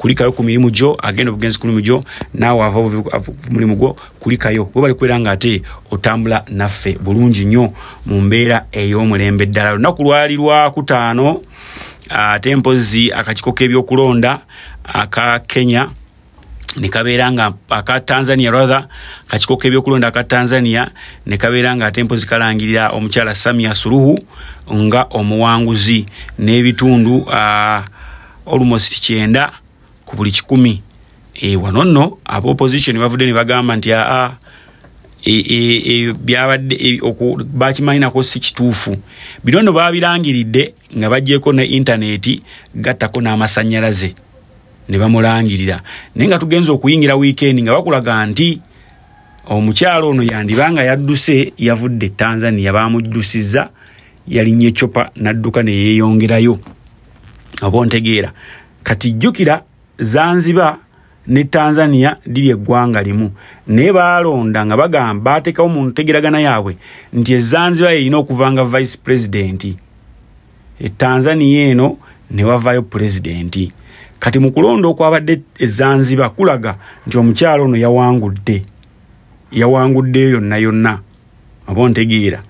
kulikayo ku mirimu gyo agenda obugenzi ku mirimu gyo naawe ava mulimu gwo kulikayo bwe bali kwera nga ate otambula naffe bulungi nnyo mu mbeera ey'omulembe ddala. Lunaku lwali lwa kutaano ate mpozi akakiiko k'ebyokulonda aka Kenya ne kabeera nga aka Tanzania rather akakiiko k'ebyokulonda aka Tanzania ne kabeera nga ate mpozi kalangirira omukyala Samia Suluhu nga omuwanguzi n'ebitundu almost 9 ku buli 100. Wano nno opposition bavudde ne bagamba nti byabadde bakimanyiinako si kituufu. Bino nno baabirangiridde nga baggyeko ne intaneti gattako n'amasannyalaze ne bamulangirira. Naye nga tugenza okuyingira weekend nga bakulaga nti omukyalo ono yandibanga yadduse yavudde Tanzania bamujjusizza yalinnye ecopa n'adduka ne yeeyongerayo. Oba ntegeera kati jjukira Zanzibar ne Tanzania liri eggwanga limu naye baalonda nga bagamba baateekawo mu ntegeragana yaabwe nti Zanzibar erina okuvanga vice president, Tanzania eno ne wavaayo president. Kati mu kulonda okwabadde Zanzibar kulaga nti omukyalo ono yawanguddeyo yonna oba ntegeera.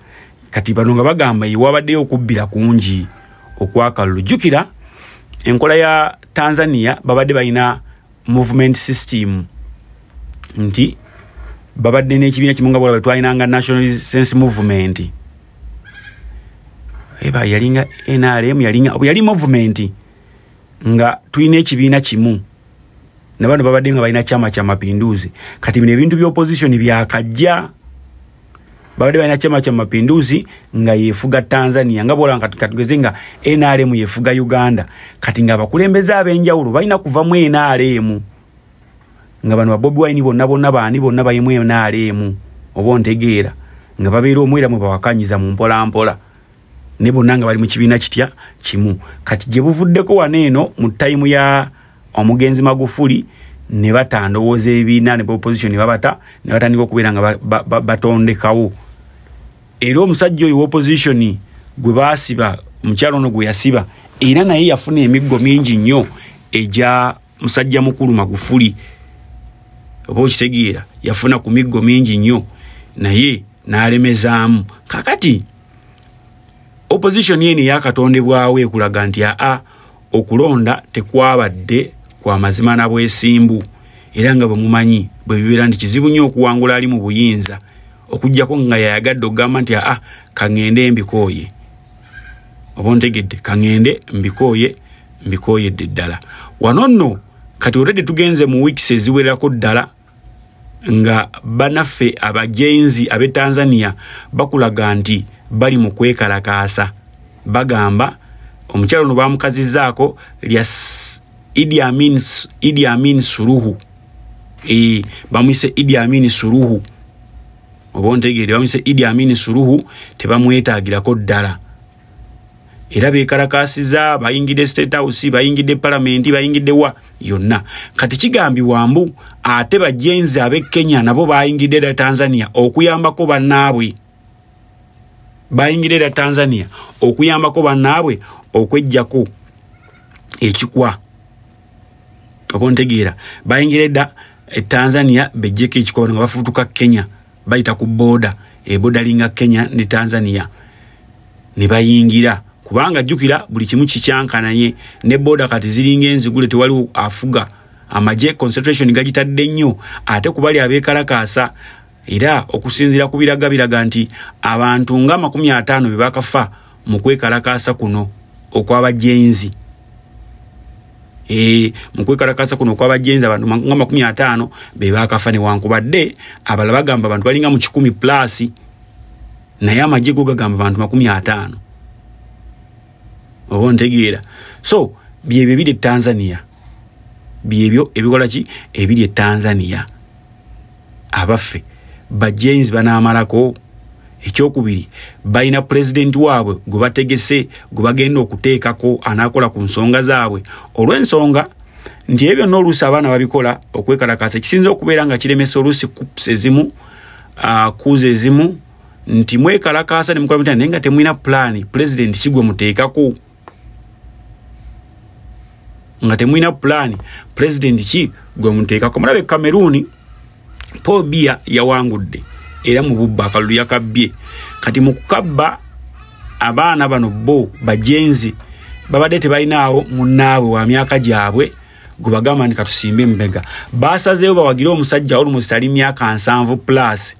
Kati bano nga bagamba wabaddeyo okubbira kungi okwakalulu. Jjukira enkola ya Tanzania babadde balina movement system nti babadde n'ekibiina kimu nga bwalaba twalinanga national sense movement yalinga NRM yali movement nga tulina ekibiina kimu nabano babadde nga balina Chama cha Mapinduzi. Kati bino ebintu by'opposition byakajja babadde balina Chama cha Mapinduzi nga yefuga Tanzania nga bwolanga katugeze nga NRM yefuga Uganda. Kati nga abakulembeze ab'enjawulo balina kuva mu NRM nga bano Bobi Wine bonna baani bonna bayimu NRM oba ntegeera nga babeera omwera mwe bawakanyiza mu mpola ne bonna nga bali mu kibiina kitya kimu. Kati gye buvuddeko waneeno mu time ya omugenzi Magufuli ne batandowooza ebiina ne opposition babata ne batandika okubeera nga batondekawo. Era omusajja oyo opposition gwe baasiba omukyalo ono gwe yasiba era naye yafuna emiggo mingi nnyo eja musajja mukulu Magufuli oba okitegeera yafuna ku miggo mingi nnyo naye n'alemezaamu. Kakati opposition yeni yakatondebwawo ekulaga nti okulonda tekwabadde kwa mazima na bwesimbu era nga bamumanyi bwe bibeera nti kizibu nnyo okuwangula ali mu buyinza okujjako nga yayagadde okugamba nti kangende mbikooye oba ntegedde kangende mbikooyedde ddala. Wano nno kati already tugenze mu weeks eziwerako ddala nga banaffe abajenzi ab'e Tanzania bakulaga nti bali mu kwekalakaasa bagamba omukyalo no bamukazizzaako lya Idi Amin Suluhu bamwise Idi Amin Suluhu oba ntegeere bamwise Idi Amin Suluhu tebamwetaagirako ddala era beekalakaasiza bayingidde State House bayingidde Parliament bayingidde wa yonna. Kati kigambibwa mbu ate bajenzi ab'e Kenya nabo bayingidde da Tanzania okuyambako bannaabwe bayingidde Tanzania okuyambako bannaabwe okwejjako ekikwa oba ntegeera bayingidde Tanzania bejjeko ekikwa nga bafutuka Kenya bayita ku border ebodalinga Kenya ne Tanzania ne bayingira kubanga jjukira buli kimu kikyankananye ne border kati ziringa enzigule tewali afuga amaje concentration gagitadde nnyo ate kubali abeekalakaasa era okusinzira ku biraga nti abantu nga 50 be bakafa mu kwekalakaasa kuno okwabajenzi mu kwekalakaasa kuno okwabajenzi abantu nga 50 be bakafa ne wankubadde abalala bagamba abantu balinga mu 10 plus naye amaje go gagamba abantu 50 oba ntegeera. So byebyo biri Tanzania byebyo ebikola ki ebiri Tanzania abaffe bajenzi banaamalako. Ekyokubiri balina president waabwe gwe bategese gwe bagenda okuteekako anaakola ku nsonga zaabwe olw'ensonga nti ebyo n'oluusi abaana babikola okwekalakaasa kisinza okubeera nga kiremesa oluusi kups ezimu kuuza ezimu nti mwekalakaasa ne mukola mutya naye nga temulina plan president kigwe muteekako nga temwina plan president ki gwe muteekako. Mulabe Cameroon Paul Biya yawangudde era mu bubba akalulu yakabbye. Kati mu kukabba abaana bano bo bajenzi babadde tebalinaawo munnaabwe wa myaka gyabwe gubagamba ndi katusimbe mbega. Basazeewo bawagire omusajja almost ali myaka 7 plus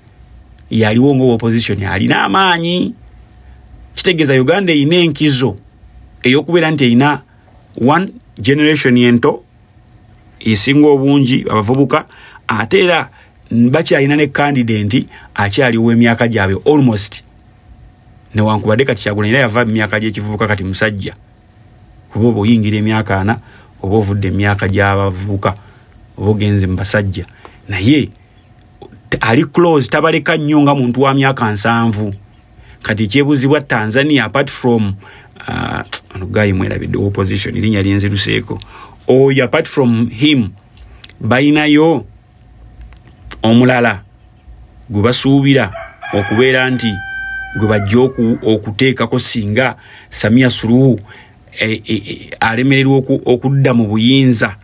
yaliwo ngo opposition alina amaanyi. Kitegeeza Uganda ina enkizo eyokubeera nti ina one generation yento esinga obungi abavubuka ate era bakyalina ne candidate akyaliwo emyaka gyabwe almost newankubadde kati Kyagulanyi yava emyaka gy'ekivubuka kati musajja kuba oba oyingira emyaka 4 oba ovudde emyaka gy'abavubuka oba ogenze mu basajja naye ali close tabaleka nnyo nga muntu wa myaka 7. Kati kyebuzibwa Tanzania apart from guy mwerabidde opposition linya linziruseeko oyo apart from him bayinayo omulala gubasuubira okubeera nti gwe bajja okuteekako singa Samia Suluhu alemererwa okudda mu buyinza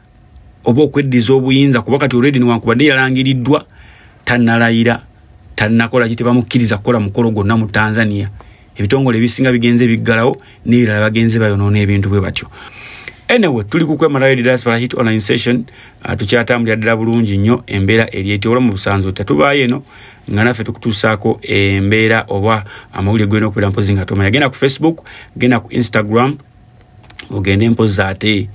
oba okweddiza obuyinza kuba kati already newankubadde yalangiriddwa tannalayira tannakola kitebamukkiriza kukola mukolo gwonna mu Tanzania. Ebitongole ebisinga bigenze biggalawo n'ebirala bagenze bayonoona ebintu bwe batyo. Anyway, tuli kukwema radio diaspora hit online session tukyatambulira ddala bulungi nnyo embeera eryetoolwa mu busanzo tatubaye eno nga naffe tukutuusaako embeera oba amawulire gwena okubeera mpozi nga tomanya. Genda ku Facebook, genda ku Instagram, ogende mpozi ate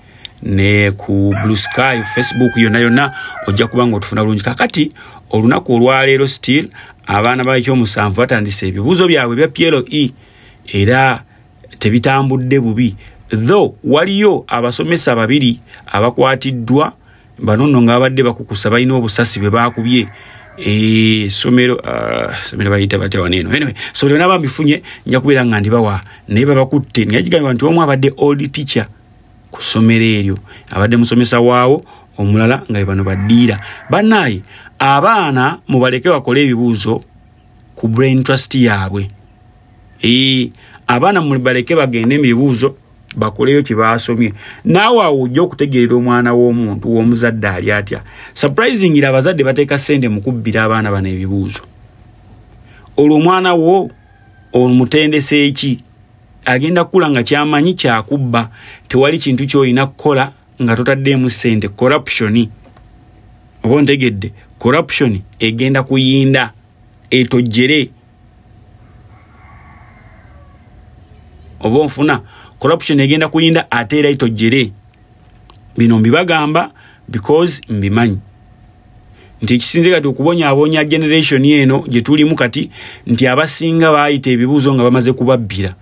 ne ku Blue Sky, Facebook yonna ojja kubanga otufuna bulungi. Kakati olunaku olwaleero still abaana b'ekyomusanvu batandise ebibuuzo byabwe bya PLE era tebitambudde bubi. Though waliyo abasomesa babiri abakwatiddwa banono nga babadde bakukusa balina obusasi bwe bakubye somero bayita batya waneeno. Anyway, so leero nabambifunye nja kubeera nga ndibawa naye babakutte niyagigambibwa nti omu abadde old teacher ku ssomero eryo abadde musomesa waawo omulala nga bano baddiira. Bannaaye abaana mubaleke bakole ebibuuzo ku brain trust yaabwe. Abaana mubaleke bagende ebibuuzo bakoleyo kye basomye. Naawe awo ojja okutegeerera omwana w'omuntu w'omuzadde ali atya. Surprisingly abazadde bateeka ssente mu kubbira abaana bano ebibuuzo. Olwo omwana wo omutendesa eki agenda kukula nga kyamanyi kyakubba tewali kintu ky'olina kukola nga totaddeemu ssente. Corruption oba ontegedde corruption egenda kuyinda etojjere oba onfuna corruption egenda kuyinda ate era etojjere. Bino mbibagamba because mbimanyi nti ekisinze kati okubonyaabonya generation eno gye tulimu kati nti abasinga baayita ebibuuzo nga bamaze kubabbira.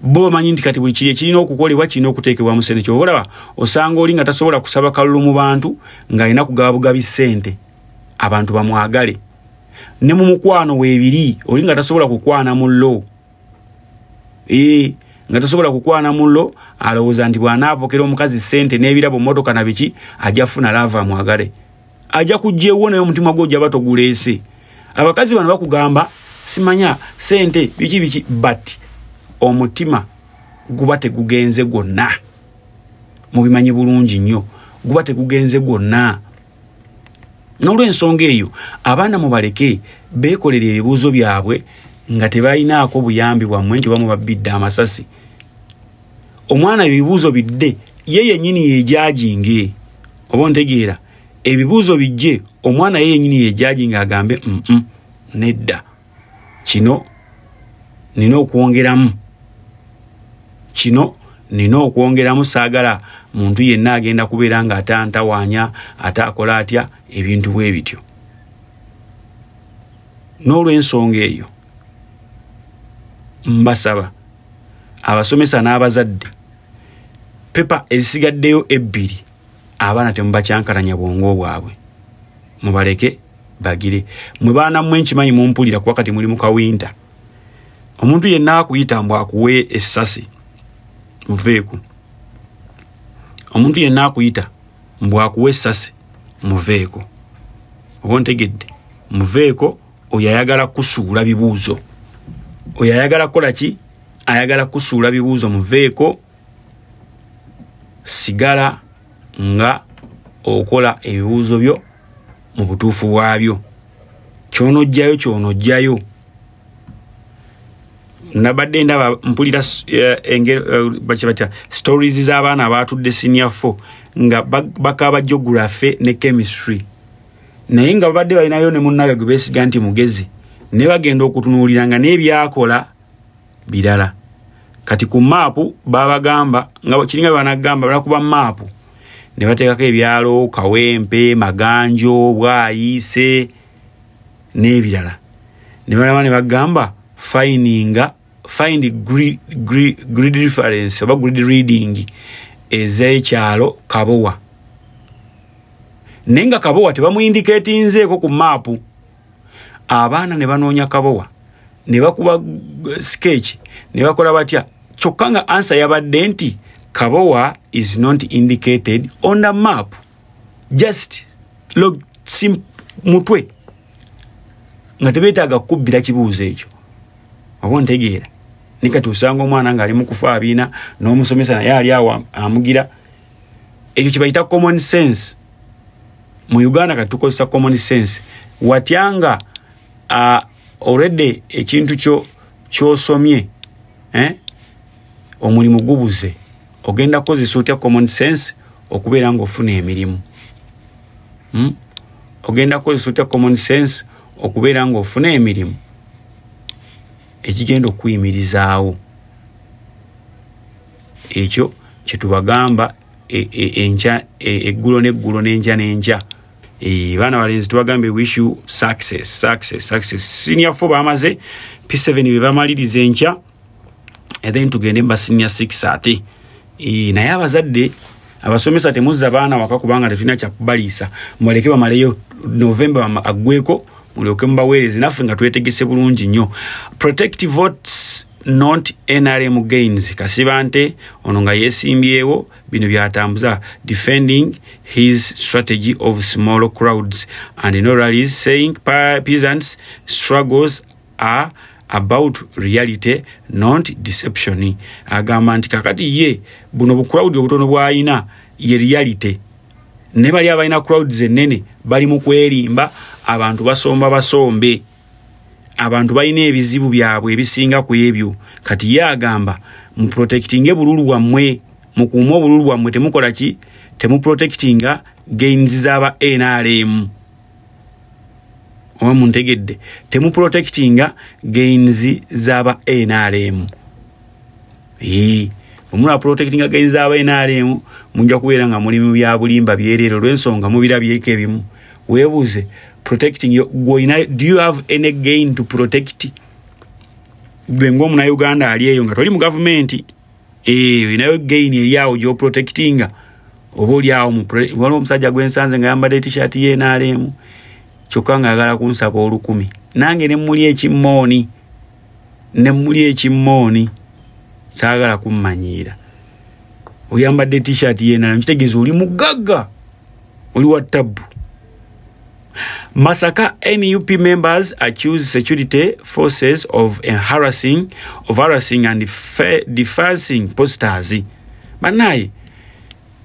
Bo bamanyi nti kati buli kiri ekirina okukolebwa kirina okuteekebwa mu ssente. Kyobalaba osanga oli nga tasobola kusaba kalulu mu bantu ng'alina kugaba bugabi ssente abantu bamwagale. Ne mu mukwano weebiri oli nga tasobola kukwana mullo. Nga tasobola kukwana mullo alowooza nti bw'anaapokera omukazi ssente n'ebirabo mmotoka na biki ajja funa lava amwagale. Ajja kujjeewo naye omutima gwo gyaba toguleese. Abakazi bano bakugamba simanya ssente biki but omutima guba tegugenze gwonna. Mubimanyi bulungi nnyo guba tegugenze gwonna. N'olw'ensonga eyo abaana mubaleke beekolera ebibuuzo byabwe nga tebalinaako buyambi bwammwe nti bamu babbidde amasasi. Omwana ebibuuzo bidde ye yennyini yejajinge oba ontegeera ebibuuzo bijje omwana ye yennyini yejajinge agambe nedda kino nina okwongeramu saagala muntu yenna agenda kubeera nga atantawaanya ataakola atya ebintu bwe bityo. N'olw'ensonga eyo mbasaba abasomesa n'abazadde pepa ezisigaddeyo 2 abaana temubakyankalanya bwongo bwabwe mubaleke bagire. Mwe baana mmwe nkimanyi mumpulira kuba kati muli mu kawinta. Omuntu yenna akuyita mbu akuwe essasi muveeko. Omuntu yenna akuyita mbu akuwe essasi muveeko. Oba ontegedde muveeko oyo ayagala kusuula bibuuzo. Oyo ayagala kukola ki? Ayagala kusuula bibuuzo muveeko. sigala nga okola ebibuuzo byo mu butuufu bwabyo. Kyonojjayo nabadde ndaba mpulira stories z'abaana abatudde senior 4 nga bakaba geography ne chemistry, naye nga babadde balinayo ne munnaabwe gwe beesiga nti mugezi, ne bagenda okutunuulira nga n'ebyakola birala. Kati ku maapu babagamba nga kiringa banagamba balakuba maapu ne bateekako ebyalo Kawempe, Maganjo, Bwayise n'ebirala. Ne balama ne bagamba find grid reference oba grid reading ez'ekyalo Kabowa. Nenga Kabowa tebamuindiketinzeeko ku maapu. Abaana ne banoonya Kabowa, ne bakuba sketch, ne bakola batya. Kyokka nga answer yabadde nti Kabowa is not indicated on the map. Just log mutwe. Nga tebeetaaga kubbira kibuuzo ekyo. Oba ntegeera. Nikati usanga omwana nga ali mu kufa abiina n'omusomesa naye ali awo amugira. Ekyo kibayita common sense. Mu Uganda kati tukozesa common sense. Watyanga already ekintu ky'osomye omulimu gubuze, ogenda kozesa otya common sense okubeera ng'ofuna emirimu. Ogenda kozesa otya common sense okubeera ng'ofuna emirimu ekigenda okuyimirizaawo. Ekyo kye tubagamba enkya eggulo n'eggulo n'enkya n'enkya. Baana balenzi tubagambye wish you success. Senior 4 bamaze, P7 be bamaliriza enkya, and then tugende mba senior 6 ate. Naye abazadde abasomesa temuzza baana waka kubanga tetulina kyakubaliisa, mwaleke bamaleyo November agweko mulyoke mubaweereze naffe nga twetegese bulungi nnyo. Protect votes not NRM gains. Kasibante ono nga yeesimbyewo bino byatambuza defending his strategy of small crowds and no rallies, saying peasants struggles are about reality not deception. Agamba nti kakati ye buno bu crowd obutono bwayina ye reality, ne bali abalina crowds ennene bali mu kwerimba, abantu basombe, abantu balina ebizibu byabwe ebisinga ku ebyo. Kati ye agamba mu protecting bululu bwammwe, mukuuma obululu bwammwe, temukola ki, temu protectinga gains z'aba NRM. Owa muntegedde, temu protectinga gains z'aba NRM. Omula protectinga gains z'aba NRM munja kubeera nga muli mu bya bulimba byerero lw'ensonga mubirabyeko ebimu. Weebuuze, protecting your do you have any gain to protect? Gwe ng'omuna Uganda ali eyo nga toli mu gavumenti, inayo gain eri awo gyo protectinga. Oba oli awo waliwo omusajja gwensanze nga yambadde t-shirt ye NRM, kyokka ng'agala kunsaba 10,000. Nange ne muli ekimmooni saagala kummanyiira. Oyambadde t-shirt ye NRM kitegeeza oli mugagga, oli wa ttabu. Masaka NUP members accuse security forces of harassing and defacing posters. Banaye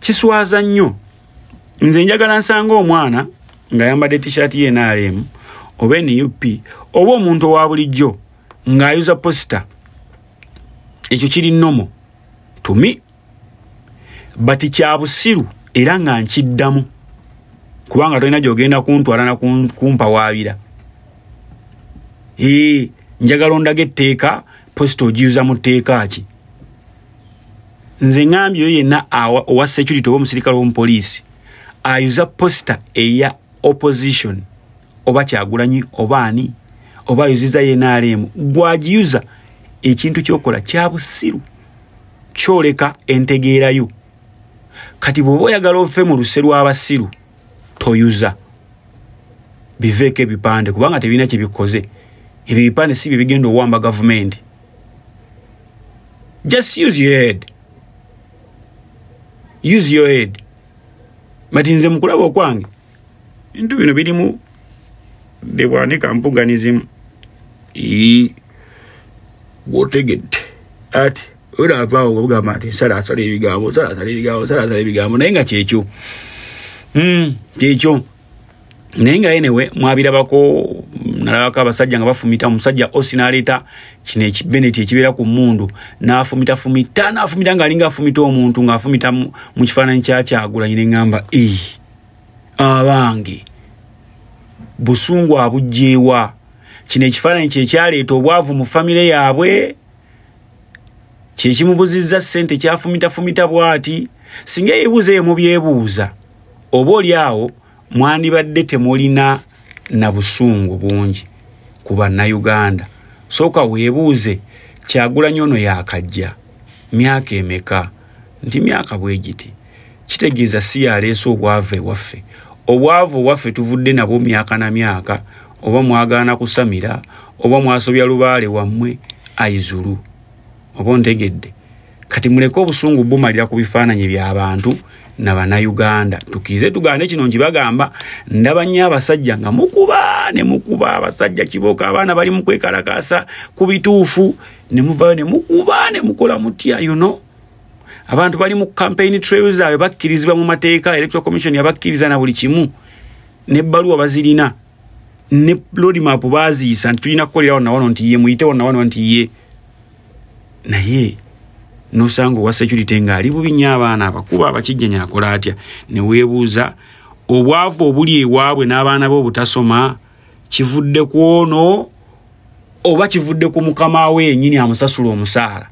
kiswaza nnyo. Nze njagala nsanga omwana nga yambadde t-shirt ye NRM oba NUP oba omuntu owa bulijjo ng'ayuza poster. Ekyo kiri nnomo to me, but kya busiru era nga nkiddamu. Kubanga tolina gy'ogenda kuntwala na kumpawaabira. Njagala ondage etteeka posta ogiyuza mu tteeka ki. Nze ngambye oyo yenna owa security oba omusirikale w'omupoliisi ayuza posta eya opposition oba Kyagulanyi oba ani oba ayuziza ye NRM, gwagiyuza ekintu kyokola kya busiru, kyoleka entegeerayo. Kati bw'oba oyagala ofe mu luse lw'abasiru toyuza biveeko ebipande kubanga tebina kye bikoze. Ebyo ebipande si bye bigenda owamba gavumenti. Just use your head. Use your head. Mati nze mukulaba okwange bintu bino birimu debwanika mpuganizimu. Gwotegedde ati oda apawo ogamba ati sala ebigambo naye nga kyekyo kyekyo naye nga yenewe mwabirabako nalabako abasajja nga bafumita omusajja osinaleeta kino ekibeneti ekibeera ku mmundu n'afumita ng'alinga afumita omuntu ng'afumita mu kifaananyi Kyagulanyi ne ngamba abange busungu abugjeewa kino ekifaananyi kyekyaleeta obwavu mu famire yaabwe kyekimubuzizza ssente kyafumita bw'ati singa ebibuuzo eyo mubyebuuza oba oli awo mwandibadde temulina na busungu bungi ku bannayuganda. Sooka weebuuze Kyagulanyi ono yakajja myaka emeka nti myaka bwe giti kitegeeza si yaleese obwavu ewaffe. Obwavu owaffe tuvudde nabwo myaka na myaka, oba mwagaana kusamira oba mwasobya lubaale wammwe ayizulu oba ntegedde. Kati muleke obusungu bumalira ku bifaananyi by'abantu na bannayuganda. Tukize tugande kino nkibagamba, ndaba nnyo abasajja nga mukuba abasajja kiboka abaana bali mu kwekalakaasa ku bituufu ne muvayo ne mukuba ne mukola mutya abantu bali mu campaign trails zaabwe bakkirizibwa mu mateeka. Electoral Commission yabakkiriza na buli kimu n'ebbaluwa bazirina ne road map baziisa nti tulina kukolerawo nawano nti ye muyite nawano nti ye naye nosanga wa security nga ali bubi nnyo abaana abakuba abakijjanya akola atya. Ne weebuuza obwavu obuli ewaabwe n'abaana be obutasoma kivudde ku ono oba kivudde ku mukama we yennyini amusasula omusaala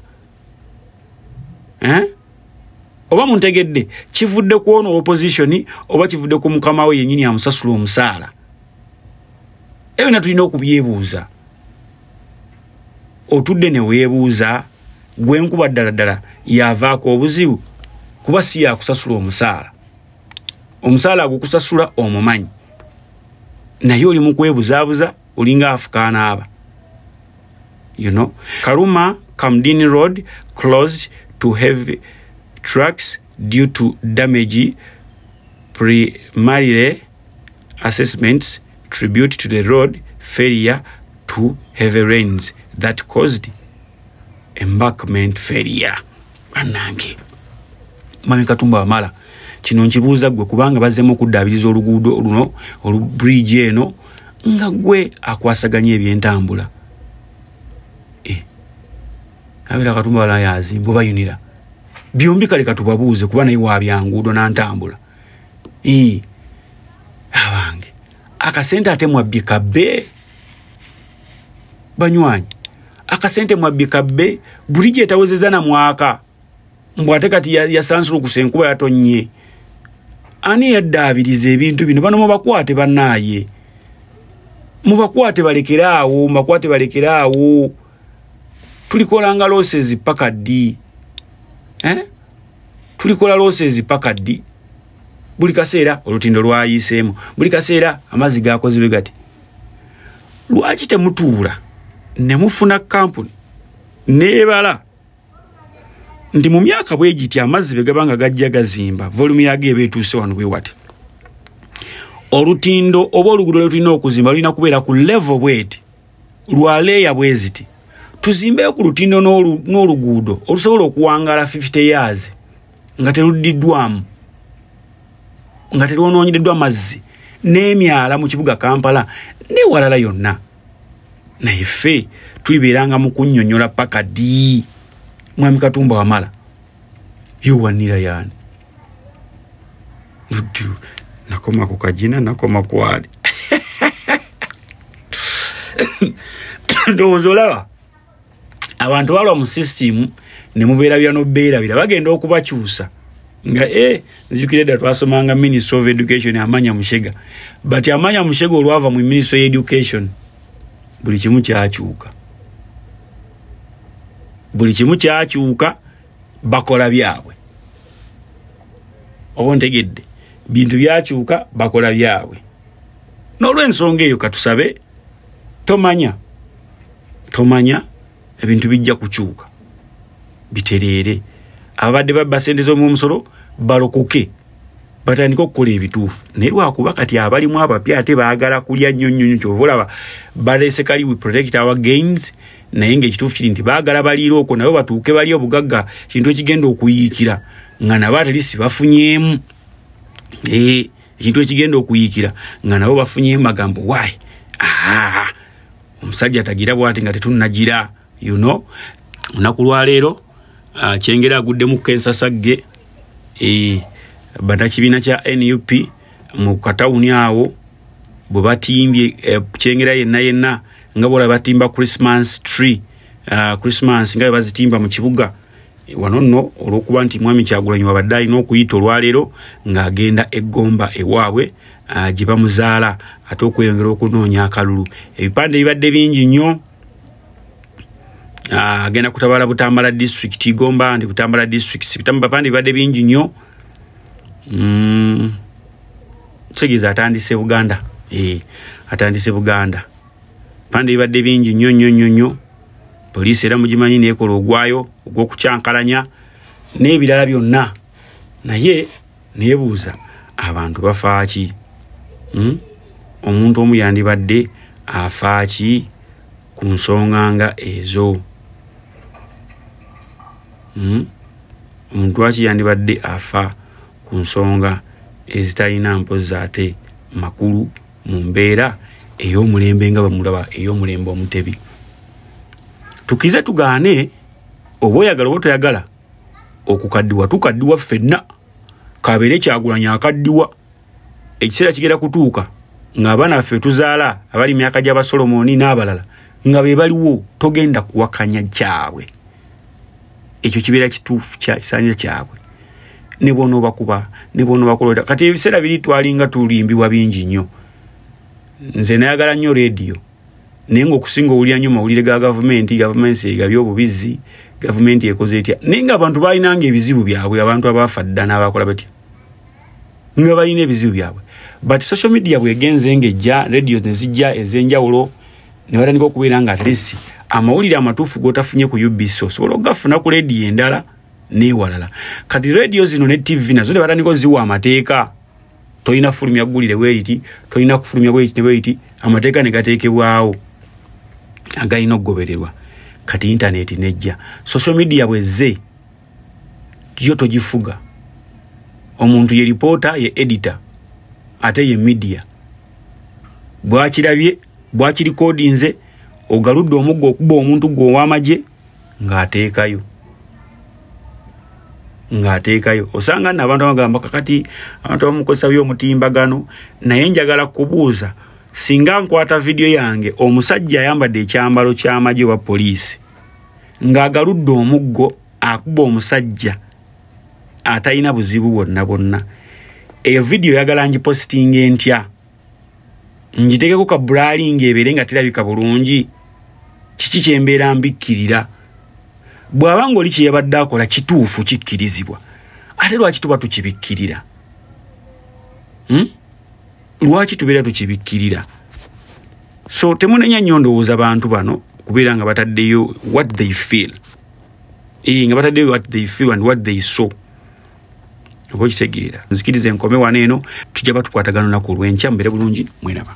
oba muntegedde kivudde ku ono opposition oba kivudde ku mukama we yennyini amusasula omusaala. Ebyo na tulina okubyebuuza. Otudde ne weebuuza gwe nkuba ddala yavaako obuzibu kuba si yakusasula omusaala agukusasula omumanyi naye oli mu kwebuzaabuza olinga afukaana aba. Karuma Kamdini Road closed to heavy trucks due to damage primarily assessments tribute to the road failure to heavy rains that caused embankment failure. Banange Mami Katumba Wamala kino nkibuuza gwe kubanga bazemu okuddaabiriza oluguudo luno olubridge eno nga gwe akwasaganya ebyentambula. Abira Katumba wala yazimba bayunira byombi kale katubabuuze kuba naye wabyanguudo nantambula. Abange akasente ate mwabbika bbe banywanyi akasente mwabbika bbe bulije etawezeza na mwaka mbwate kati yasansulu kusenkuba yatonye ani yaddaabiriza ebintu bino bano mubakwate bannaaye mubakwate balekeraawo tulikolanga losses paka ddi tulikola losses paka ddi buli kaseera olutindo lwayiseemu buli kaseera amazzi gakozibwe gati. Lwaki temutuula ne mufuna kampuni neebala nti mu myaka bwe giti amazzi be gabanga gajja gazimba volume yage ebeetuuse wano bwe wati olutindo oba oluguudo lwe tulina okuzimba lulina kubeera ku level bweti lwa leeya bweziti tuzimbeyo ku lutindo n'oluguudo olusobola okuwangala 50 years nga teruddiddwamu nga terwonoonyeddwa amazzi n'emyala mu kibuga Kampala n'ewalala yonna. Naye ffe tulibeeranga mu kunnyonnyola paka ddi. Mwami Katumba Wamala yowanira yani nakoma ku kajina nakoma kwali ndowooza olaba abantu balwa mu system ne mubeera bya nobeerabira bagenda okubakyusa nga nzijukire dda twasomanga Ministry of Education Amanya Mushega but Amanya Mushega olwava mu Ministry of Education buli kimu kyakyuka bakola byabwe oba ntegedde bintu byakyuka bakola byabwe. N'olw'ensonga eyo katusabe tomanya ebintu bijja kukyuka bitereere abadde babba sente z'omusolo balokoke batandika okukola ebituufu naye lwakuba kati abalimu abapya ate baagala kulya nnyo kyovolaba balese kali we protect our gains naye ng'ekituufu kiri nti baagala baliira okwo nabo batuuke bali obugagga kintu ekigenda okuyiikira nga nabo ate lisi bafunyeemu ekintu ekigenda okuyiikira nga nabo bafunyeemu magambo why omusajja tagira bwati nga tetunnagira olunaku lwaleero kyengera aguddemu kensasagge bannakibiina kya NUP mu katawuni awo bwe batimbye kyengera yenna nga bwola batimba Christmas tree Christmas nga bazitimba mu kibuga wano nno olw'okuba nti mwami Kyagulanyi wabadde alina okuyita olwaleero ng'agenda eggomba ewaabwe gye bamuzaala ate okweyongera okunoonya akalulu ebipande bibadde bingi nnyo agenda kutabala Butambala district Gomba ndi Butambala district bipande bibadde bingi nnyo Segeza atandise Buganda atandise Buganda pande bibadde bingi nnyo poliisi era mugimanyi neekola ogwayo ogw'okukyankalanya n'ebirala byonna naye neebuuza abantu bafaaki omuntu omu yandibadde afaaki ku nsonga nga ezo omuntu lwaki yandibadde afa ku nsonga ezitalina mpozi ate makulu mu mbeera ey'omulembe nga bamulaba ey'omulembe omutebi tukize tugaane oba oyagala oba toyagala okukaddiwa tukaddiwa ffenna kabeere Kyagulanyi akaddiwa ekiseera kigera kutuuka ng'abaana baffe tuzaala abali myaka gy'aba Solomoni n'abalala nga be baliwo togenda kuwakanya kyabwe ekyo kibeera kituufu kisaanira kyabwe ne bw'onoobakuba ne bw'onoobakola kati ebiseera biri twalinga tulimbibwa bingi nnyo nze nayagala nnyo rediyo naye ng'okusinga owulira nnyo mawulire ga gavumenti egabye obubizi gavumenti ekoze etya naye ng'abantu balinanga ebizibu byabwe abantu abaafa dda n'abakola batya nga balina ebizibu byabwe but social media bwegenze ng'ejja rediyo ne zijja ez'enjawulo ne batandika okubeera nga at least amawulire amatuufu g'otafunye ku UBC osobola okugafuna ku rediyo endala n'ewalala kati rediyo zino ne TV nazo ne batandika oziwa amateeka tolina kufulumya ggulire bweriti tolina kufulumya bweriti amateeka ne gateekebwawo agalina okugobererwa kati internet nejja social media bwezze yo togifuga omuntu ye reporter ye editor ate ye media bwakirabye bwakirikodinze ogaludde omuggo okuba omuntu gwo w'amagye ng'ateekayo osanga n'abantu abagamba kakati abantu bamukozesa by'omutimbagano naye njagala kubuuza singa nkwata video yange omusajja ayambadde ekyambalo ky'amagye wa poliisi ng'agaludde omuggo akuba omusajja atalina buzibu bwonna eyo video yagala ngipostinga entya ngitegeko ka blurring ebeere nga terabika bulungi kiki kyembeera mbikkirira bw'aba ng'oli kye yabadde akola kituufu kikkirizibwa ate lwaki tuba tukibikkirira lwaki tubeera tukibikkirira so temunenya nnyo ndowooza bantu bano kubeera nga bataddeyo what they feel nga bataddeyo what they feel and what they saw oba okitegeera nzikiriza enkome wano eno tujja batukwatagana lunaku olw'enkya mbeere bulungi mweraba